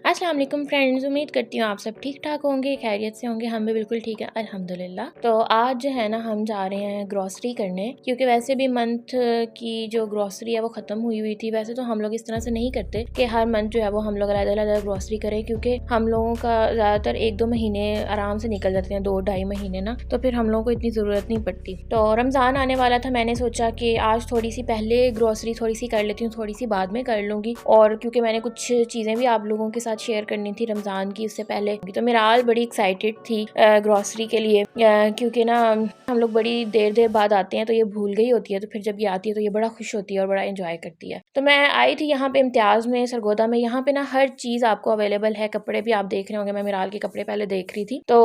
अस्सलाम वालेकुम फ्रेंड्स, उम्मीद करती हूँ आप सब ठीक ठाक होंगे, खैरियत से होंगे। हम भी बिल्कुल ठीक है अल्हम्दुलिल्लाह। तो आज जो है ना हम जा रहे हैं ग्रॉसरी करने, क्योंकि वैसे भी मंथ की जो ग्रॉसरी है वो ख़त्म हुई थी। वैसे तो हम लोग इस तरह से नहीं करते कि हर मंथ जो है वो हम लोग अलग-अलग ग्रॉसरी करें, क्योंकि हम लोगों का ज़्यादातर 1-2 महीने आराम से निकल जाते हैं, 2-2.5 महीने ना, तो फिर हम लोगों को इतनी ज़रूरत नहीं पड़ती। तो रमज़ान आने वाला था, मैंने सोचा कि आज थोड़ी सी पहले ग्रॉसरी थोड़ी सी कर लेती हूँ, थोड़ी सी बाद में कर लूँगी। और क्योंकि मैंने कुछ चीज़ें भी आप लोगों के साथ शेयर करनी थी रमज़ान की उससे पहले, तो मिराल बड़ी एक्साइटेड थी ग्रॉसरी के लिए, क्योंकि ना हम लोग बड़ी देर बाद आते हैं तो ये भूल गई होती है, तो फिर जब ये आती है तो ये बड़ा खुश होती है और बड़ा एंजॉय करती है। तो मैं आई थी यहाँ पे इम्तियाज़ में, सरगोदा में। यहाँ पे ना हर चीज़ आपको अवेलेबल है। कपड़े भी आप देख रहे होंगे, मैं मिराल के कपड़े पहले देख रही थी, तो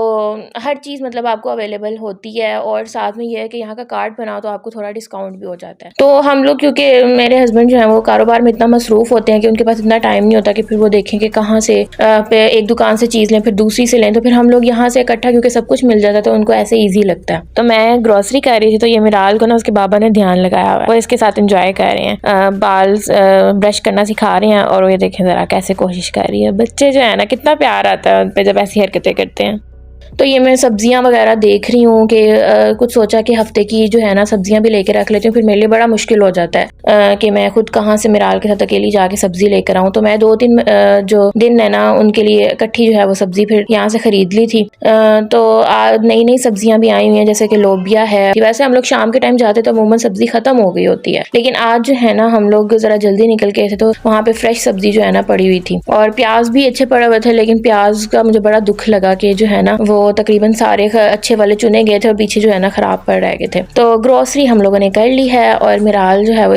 हर चीज़ मतलब आपको अवेलेबल होती है। और साथ में ये है कि यहाँ का कार्ड बनाओ तो आपको थोड़ा डिस्काउंट भी हो जाता है। तो हम लोग, क्योंकि मेरे हस्बैंड जो है वो कारोबार में इतना मसरूफ़ होते हैं कि उनके पास इतना टाइम नहीं होता कि फिर वो देखें कि कहाँ से पे एक दुकान से चीज़ लें फिर दूसरी से लें, तो फिर हम लोग यहाँ से इकट्ठा, क्योंकि सब कुछ मिल जाता है तो उनको ऐसे ईजी लगता है। तो मैं ग्रॉसरी कर रही थी, तो ये मिराल को ना उसके बाबा ने ध्यान लगाया हुआ है, वो इसके साथ एंजॉय कर रहे हैं, बाल ब्रश करना सिखा रहे हैं। और ये देखें ज़रा कैसे कोशिश कर रही है। बच्चे जो है ना, कितना प्यार आता है उन पर जब ऐसी हरकतें करते हैं। तो ये मैं सब्जियां वगैरह देख रही हूँ कि कुछ सोचा कि हफ्ते की जो है ना सब्जियां भी लेके रख लेती हूँ, फिर मेरे लिए बड़ा मुश्किल हो जाता है कि मैं खुद कहाँ से मिराल के साथ अकेली जाके सब्जी लेकर आऊँ। तो मैं 2-3 जो दिन है ना उनके लिए इकट्ठी जो है वो सब्जी फिर यहाँ से खरीद ली थी। तो नई नई सब्जियां भी आई हुई हैं, जैसे कि लोबिया है। वैसे हम लोग शाम के टाइम जाते तो अमूमन सब्जी खत्म हो गई होती है, लेकिन आज जो है ना हम लोग जरा जल्दी निकल के थे तो वहाँ पे फ्रेश सब्जी जो है ना पड़ी हुई थी। और प्याज भी अच्छे पड़े हुए थे, लेकिन प्याज का मुझे बड़ा दुख लगा कि जो है ना वो तकरीबन सारे अच्छे वाले चुने गए थे और पीछे जो है ना खराब पड़ रह गए थे। तो ग्रोसरी हम लोगों ने कर ली है। और मिराल जो है वो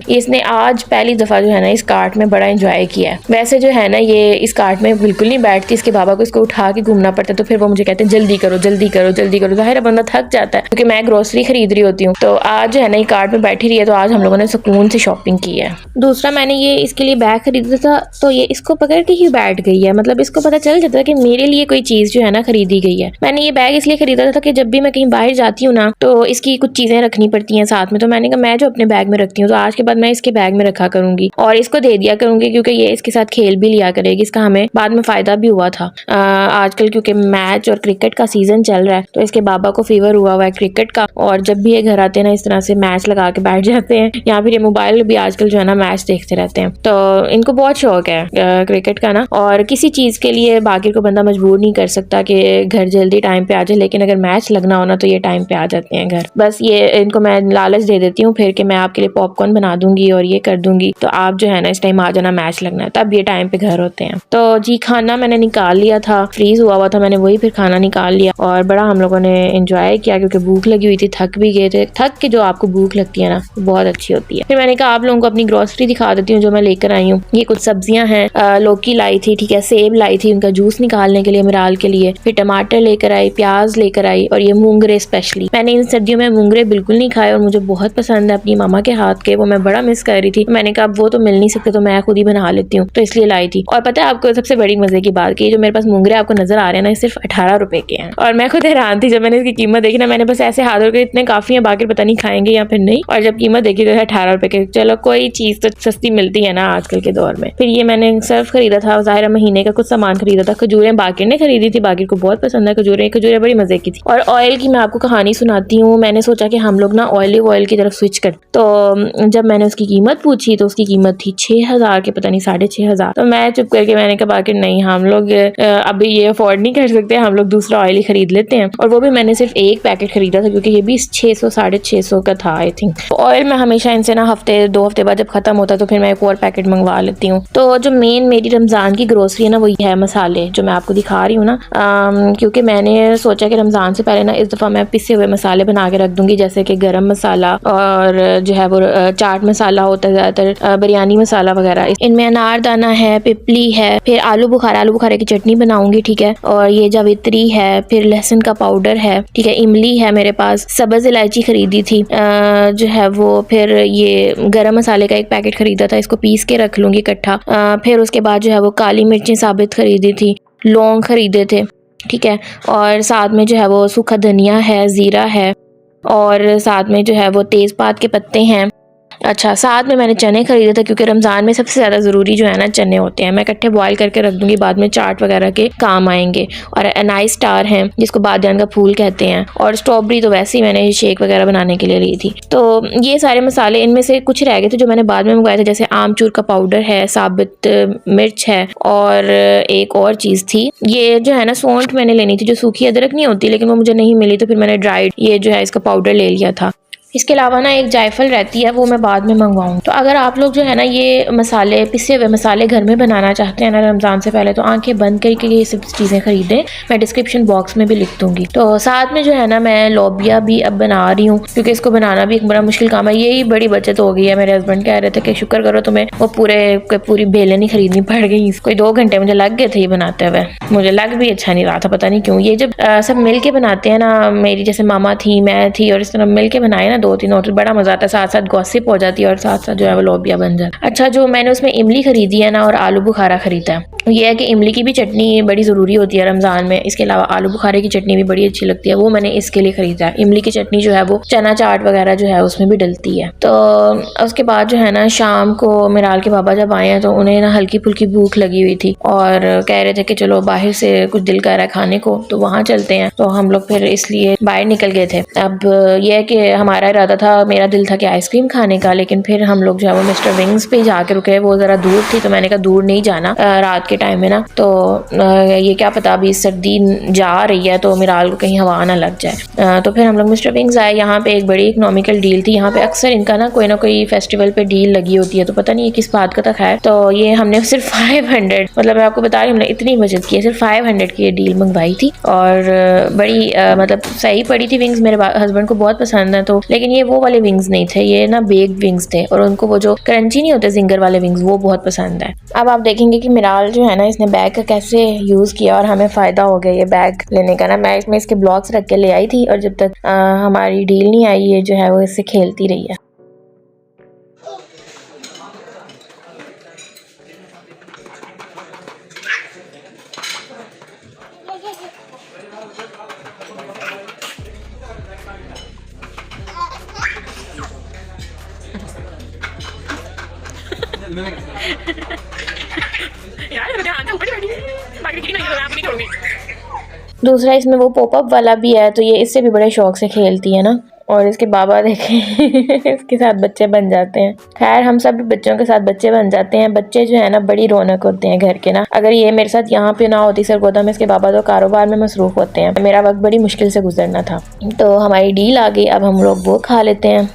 इसने आज पहली दफा जो है ना इस कार्ट में बड़ा एंजॉय किया है। वैसे जो है ना ये इस कार्ट में बिल्कुल नहीं बैठती, इसके बाबा को इसको उठा के घूमना पड़ता है, तो फिर वो मुझे कहते हैं जल्दी करो जल्दी करो जल्दी करो। जाहिर है बंदा थक जाता है, क्योंकि मैं ग्रोसरी खरीद रही होती हूँ। तो आज जो है ना ये कार्ट में बैठी रही है, तो आज हम लोगों ने सुकून से शॉपिंग की है। दूसरा, मैंने ये इसके लिए बैग खरीदा था, तो ये इसको पकड़ के ही बैठ गई है। मतलब इसको पता चल जाता है कि मेरे लिए कोई चीज जो है ना खरीदी गई है। मैंने ये बैग इसलिए खरीदा था कि जब भी मैं कहीं बाहर जाती हूँ ना, तो इसकी कुछ चीजें रखनी पड़ती हैं साथ में। तो मैंने कहा मैं जो अपने बैग में रखती हूँ, तो आज के बाद मैं इसके बैग में रखा करूंगी और इसको दे दिया करूंगी, क्योंकि ये इसके साथ खेल भी लिया करेगी। इसका हमें बाद में फायदा भी हुआ था। आजकल क्योंकि मैच और क्रिकेट का सीजन चल रहा है, तो इसके बाबा को फीवर हुआ हुआ है क्रिकेट का, और जब भी ये घर आते हैं ना इस तरह से मैच लगा के बैठ जाते हैं, या फिर ये मोबाइल भी आजकल जो है ना मैच देखते रहते हैं। तो इनको बहुत शौक है क्रिकेट का ना। और किसी चीज के लिए बाकी को बंदा मजबूर नहीं कर सकता कि घर जल्दी टाइम पे आ जाए, लेकिन अगर मैच लगना हो ना तो ये टाइम पे आ जाते हैं घर। बस ये इनको मैं लालच दे देती हूँ फिर कि मैं आपके लिए पॉपकॉर्न बना दूंगी और ये कर दूंगी, तो आप जो है ना इस टाइम आ जाना, मैच लगना है, तब ये टाइम पे घर होते हैं। तो जी, खाना मैंने निकाल लिया था, फ्रीज हुआ था, मैंने वही फिर खाना निकाल लिया और बड़ा हम लोगों ने एंजॉय किया, क्योंकि भूख लगी हुई थी, थक भी गए थे। थक के जो आपको भूख लगती है ना बहुत अच्छी होती है। फिर मैंने कहा आप लोगों को अपनी ग्रोसरी दिखा देती हूँ जो मैं लेकर आई हूँ। ये कुछ सब्जियां हैं, लौकी लाई थी, ठीक है, सेब लाई थी उनका जूस निकालने के लिए मिराल के लिए, फिर टमाटर लेकर आई, प्याज लेकर आई, और ये मूंगरे स्पेशली। मैंने इन सर्दियों में मूंगरे बिल्कुल नहीं खाए और मुझे बहुत पसंद है अपनी मामा के हाथ के, वो मैं बड़ा मिस कर रही थी। मैंने कहा वो तो मिल नहीं सकते, तो मैं खुद ही बना लेती हूँ, तो इसलिए लाई थी। और पता है आपको सबसे बड़ी मजे की बात, की जो मेरे पास मूंगरे आपको नजर आ रहे हैं ना, सिर्फ 18 रुपए के हैं। और मैं खुद हैरान थी जब मैंने इसकी कीमत देखी ना, मैंने बस ऐसे हाथ के इतने काफी है, बाकी पता नहीं खाएंगे या फिर नहीं। और जब कीमत देखी तो 18 रुपए के। चलो कोई चीज तो सस्ती मिलती है ना आजकल के दौर में। फिर ये मैंने सर्फ खरीदा था, ज़ाहिर महीने का कुछ सामान खरीदा था। खजूरें बाकी ने खरीदी थी, बाकी को बहुत पसंद है खजूरें बड़ी मजे की थी। और ऑयल की मैं आपको कहानी सुनाती हूँ। मैंने सोचा कि हम लोग ना ऑलिव ऑयल की तरफ स्विच कर, तो जब मैंने उसकी कीमत पूछी तो उसकी कीमत थी 6,000 के, पता नहीं 6,500। तो मैं चुप करके मैंने कहा बाकी नहीं, हम लोग अभी ये अफोर्ड नहीं कर सकते, हम लोग दूसरा ऑयल ही खरीद लेते हैं। और वो भी मैंने सिर्फ एक पैकेट खरीदा था, क्योंकि ये भी 600 650 का था आई थिंक। ऑयल मैं हमेशा इनसे ना 2 हफ्ते बाद जब खत्म होता तो फिर मैं एक और पैकेट मंगवा लेती हूँ। तो जो मेन मेरी रमजान की ग्रोसरी है ना, वो ये है मसाले, जो मैं आपको दिखा रही हूँ ना, क्योंकि मैंने सोचा कि रमजान से पहले ना इस दफा मैं पिसे हुए मसाले बना के रख दूंगी, जैसे कि गरम मसाला और जो है वो चाट मसाला होता है ज्यादातर, बिरयानी मसाला वगैरह। इनमें अनारदाना है, पिपली है, फिर आलू बुखारे की चटनी बनाऊंगी, ठीक है, और ये जावित्री है, फिर लहसुन का पाउडर है, ठीक है, इमली है मेरे पास, सब्ज इलायची खरीदी थी जो है वो, फिर ये गरम मसाले का एक पैकेट खरीदा था, इसको पीस के रख लूंगी इकट्ठा। फिर उसके बाद जो है वो काली मिर्चें साबित खरीदी थी, लौंग खरीदे थे, ठीक है, और साथ में जो है वो सूखा धनिया है, ज़ीरा है, और साथ में जो है वो तेज़पात के पत्ते हैं, अच्छा, साथ में मैंने चने खरीदे थे क्योंकि रमज़ान में सबसे ज़्यादा ज़रूरी जो है ना चने होते हैं। मैं इकट्ठे बॉयल करके रख दूँगी, बाद में चाट वगैरह के काम आएंगे। और अनाई स्टार है जिसको बादजान का फूल कहते हैं, और स्ट्रॉबेरी तो वैसे ही मैंने शेक वगैरह बनाने के लिए ली थी। तो ये सारे मसाले, इनमें से कुछ रह गए थे जो मैंने बाद में मंगवाए थे, जैसे आमचूर का पाउडर है, साबित मिर्च है, और एक और चीज़ थी, ये जो है ना सौंठ मैंने लेनी थी, जो सूखी अदरक नहीं होती, लेकिन वो मुझे नहीं मिली, तो फिर मैंने ड्राइड ये जो है इसका पाउडर ले लिया था। इसके अलावा ना एक जायफल रहती है, वो मैं बाद में मंगवाऊँ। तो अगर आप लोग जो है ना ये मसाले, पिसे हुए मसाले घर में बनाना चाहते हैं ना रमज़ान से पहले, तो आंखें बंद करके ये सब चीज़ें खरीदें। मैं डिस्क्रिप्शन बॉक्स में भी लिख दूँगी। तो साथ में जो है ना मैं लोबिया भी अब बना रही हूँ, क्योंकि इसको बनाना भी एक बड़ा मुश्किल काम है। यही बड़ी बचत हो गई है। मेरे हस्बैंड कह रहे थे कि शुक्र करो तुम्हें वो पूरी बेलें नहीं खरीदनी पड़ गई। कोई 2 घंटे मुझे लग गए थे ये बनाते हुए। मुझे लग भी अच्छा नहीं रहा था, पता नहीं क्यों। ये जब सब मिल के बनाते हैं ना, मेरी जैसे मामा थी, मैं थी, और इस तरह मिल के बनाए ना 2-3 और, तो बड़ा मजा आता है। साथ साथ गॉसिप हो जाती है और साथ साथ जो है वो लोबिया बन जाता है। अच्छा, जो मैंने उसमें इमली खरीदी है ना और आलू बुखारा खरीदा है, ये है कि इमली की भी चटनी बड़ी ज़रूरी होती है रमज़ान में। इसके अलावा आलू बुखारे की चटनी भी बड़ी अच्छी लगती है, वो मैंने इसके लिए खरीदा है। इमली की चटनी जो है वो चना चाट वगैरह जो है उसमें भी डलती है। तो उसके बाद जो है ना शाम को मिराल के पापा जब आए हैं तो उन्हें ना हल्की फुल्की भूख लगी हुई थी और कह रहे थे कि चलो बाहर से कुछ दिल कर रहा है खाने को, तो वहाँ चलते हैं। तो हम लोग फिर इसलिए बाहर निकल गए थे। अब यह है कि हमारा इरादा था, मेरा दिल था कि आइसक्रीम खाने का, लेकिन फिर हम लोग जो है वो मिस्टर विंग्स पे जाके रुके। वो ज़रा दूर थी, तो मैंने कहा दूर नहीं जाना रात के टाइम में ना, तो ये क्या पता अभी सर्दी जा रही है तो मिराल को कहीं हवा ना लग जाए। तो फिर हम लोग मिस्टर विंग्स आए। यहाँ पे एक बड़ी इकोनॉमिकल डील थी। यहाँ पे अक्सर इनका ना कोई फेस्टिवल पे डील लगी होती है, तो पता नहीं किस बात का था। खैर, तो ये हमने सिर्फ 500, मतलब मैं आपको बता रही हूँ, हमने इतनी बचत की है, सिर्फ 500 की ये डील मंगवाई थी और बड़ी मतलब सही पड़ी थी। विंग्स मेरे हस्बैंड को बहुत पसंद है, तो लेकिन ये वो वाले विंग्स नहीं थे, ये ना बेक्ड विंग्स थे, और उनको वो जो क्रंची नहीं होते जिंगर वाले विंग्स, वो बहुत पसंद है। अब आप देखेंगे कि मिराल जो है ना इसने बैग का कैसे यूज़ किया और हमें फ़ायदा हो गया ये बैग लेने का ना। मैं इसमें इसके ब्लॉक्स रख के ले आई थी, और जब तक हमारी डील नहीं आई, ये जो है वो इससे खेलती रही है। दूसरा इसमें वो पॉपअप वाला भी है, तो ये इससे भी बड़े शौक से खेलती है ना। और इसके बाबा देखें इसके साथ बच्चे बन जाते हैं। खैर, हम सब बच्चों के साथ बच्चे बन जाते हैं। बच्चे जो है ना बड़ी रौनक होते हैं घर के ना। अगर ये मेरे साथ यहाँ पे ना होती सरगोदा में, इसके बाबा तो कारोबार में मसरूफ होते हैं। मेरा वक्त बड़ी मुश्किल से गुजरना था। तो हमारी डील आ गई, अब हम लोग वो खा लेते हैं।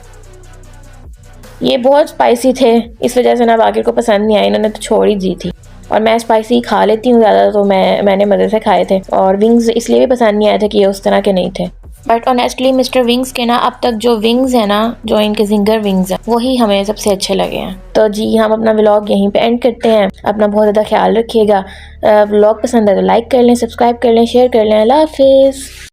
ये बहुत स्पाइसी थे, इस वजह से ना बाकी को पसंद नहीं आया, इन्होंने तो छोड़ ही दी थी। और मैं स्पाइसी खा लेती हूँ ज़्यादा, तो मैंने मज़े से खाए थे। और विंग्स इसलिए भी पसंद नहीं आए थे कि ये उस तरह के नहीं थे। बट ऑनेस्टली मिस्टर विंग्स के ना अब तक जो विंग्स है ना, जो इनके जिंगर विंग्स हैं, वही हमें सबसे अच्छे लगे हैं। तो जी, हम अपना व्लॉग यहीं पे एंड करते हैं। अपना बहुत ज़्यादा ख्याल रखिएगा। व्लॉग पसंद है तो लाइक कर लें, सब्सक्राइब कर लें, शेयर कर लें। अल्लाह हाफिज़।